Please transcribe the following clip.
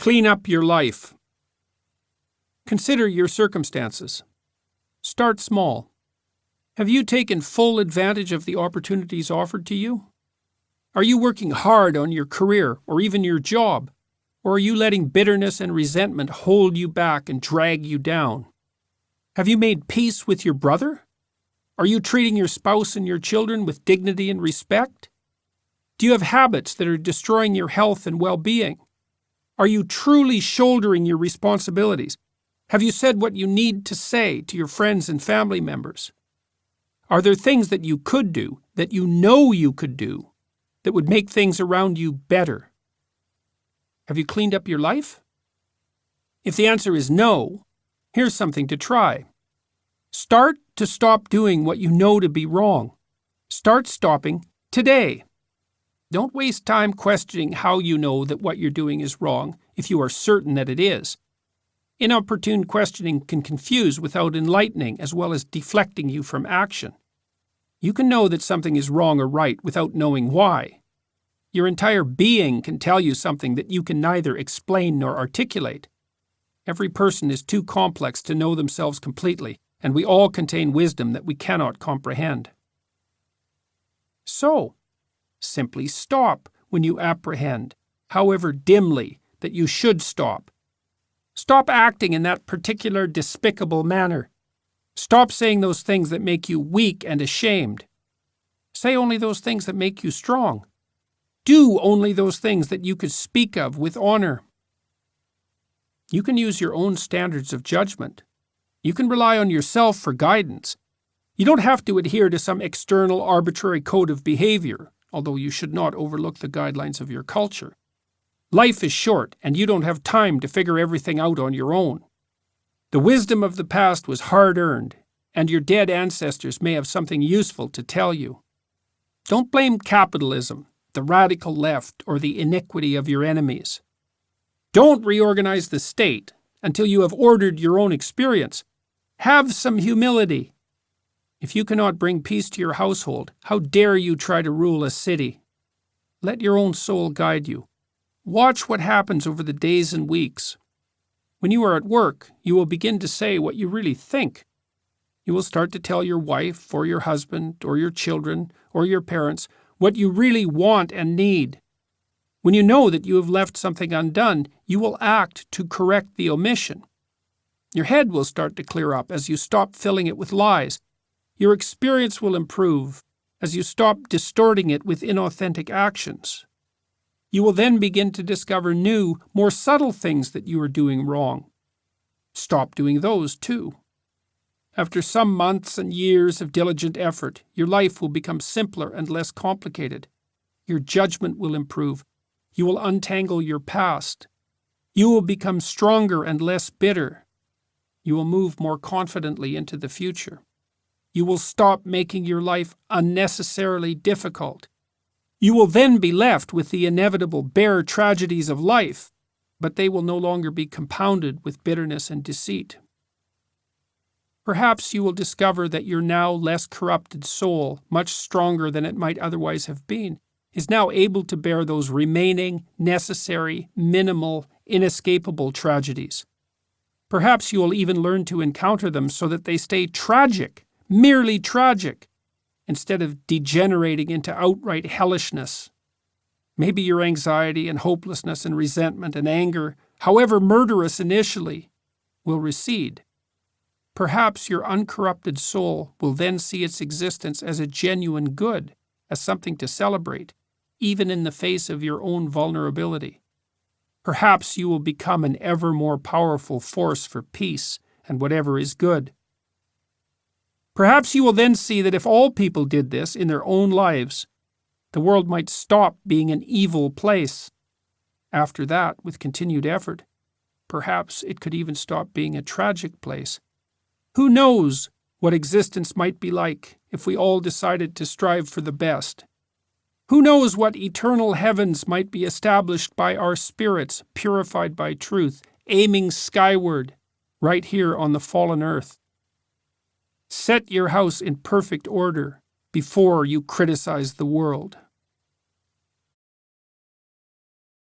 Clean up your life. Consider your circumstances. Start small. Have you taken full advantage of the opportunities offered to you? Are you working hard on your career or even your job? Or are you letting bitterness and resentment hold you back and drag you down? Have you made peace with your brother? Are you treating your spouse and your children with dignity and respect? Do you have habits that are destroying your health and well-being? Are you truly shouldering your responsibilities? Have you said what you need to say to your friends and family members? Are there things that you could do, that you know you could do, that would make things around you better? Have you cleaned up your life? If the answer is no, here's something to try. Start to stop doing what you know to be wrong. Start stopping today. Don't waste time questioning how you know that what you're doing is wrong if you are certain that it is. Inopportune questioning can confuse without enlightening as well as deflecting you from action. You can know that something is wrong or right without knowing why. Your entire being can tell you something that you can neither explain nor articulate. Every person is too complex to know themselves completely, and we all contain wisdom that we cannot comprehend. So, simply stop when you apprehend, however dimly, that you should stop. Stop acting in that particular despicable manner. Stop saying those things that make you weak and ashamed. Say only those things that make you strong. Do only those things that you could speak of with honor. You can use your own standards of judgment. You can rely on yourself for guidance. You don't have to adhere to some external arbitrary code of behavior, although you should not overlook the guidelines of your culture. Life is short, and you don't have time to figure everything out on your own. The wisdom of the past was hard-earned, and your dead ancestors may have something useful to tell you. Don't blame capitalism, the radical left, or the iniquity of your enemies. Don't reorganize the state until you have ordered your own experience. Have some humility. If you cannot bring peace to your household, how dare you try to rule a city? Let your own soul guide you. Watch what happens over the days and weeks. When you are at work, you will begin to say what you really think. You will start to tell your wife or your husband or your children or your parents what you really want and need. When you know that you have left something undone, you will act to correct the omission. Your head will start to clear up as you stop filling it with lies. Your experience will improve as you stop distorting it with inauthentic actions. You will then begin to discover new, more subtle things that you are doing wrong. Stop doing those too. After some months and years of diligent effort, your life will become simpler and less complicated. Your judgment will improve. You will untangle your past. You will become stronger and less bitter. You will move more confidently into the future. You will stop making your life unnecessarily difficult. You will then be left with the inevitable bare tragedies of life, but they will no longer be compounded with bitterness and deceit. Perhaps you will discover that your now less corrupted soul, much stronger than it might otherwise have been, is now able to bear those remaining, necessary, minimal, inescapable tragedies. Perhaps you will even learn to encounter them so that they stay tragic, merely tragic, instead of degenerating into outright hellishness. Maybe your anxiety and hopelessness and resentment and anger, however murderous initially, will recede. Perhaps your uncorrupted soul will then see its existence as a genuine good, as something to celebrate, even in the face of your own vulnerability. Perhaps you will become an ever more powerful force for peace and whatever is good. Perhaps you will then see that if all people did this in their own lives, the world might stop being an evil place. After that, with continued effort, perhaps it could even stop being a tragic place. Who knows what existence might be like if we all decided to strive for the best? Who knows what eternal heavens might be established by our spirits, purified by truth, aiming skyward, right here on the fallen earth? Set your house in perfect order before you criticize the world.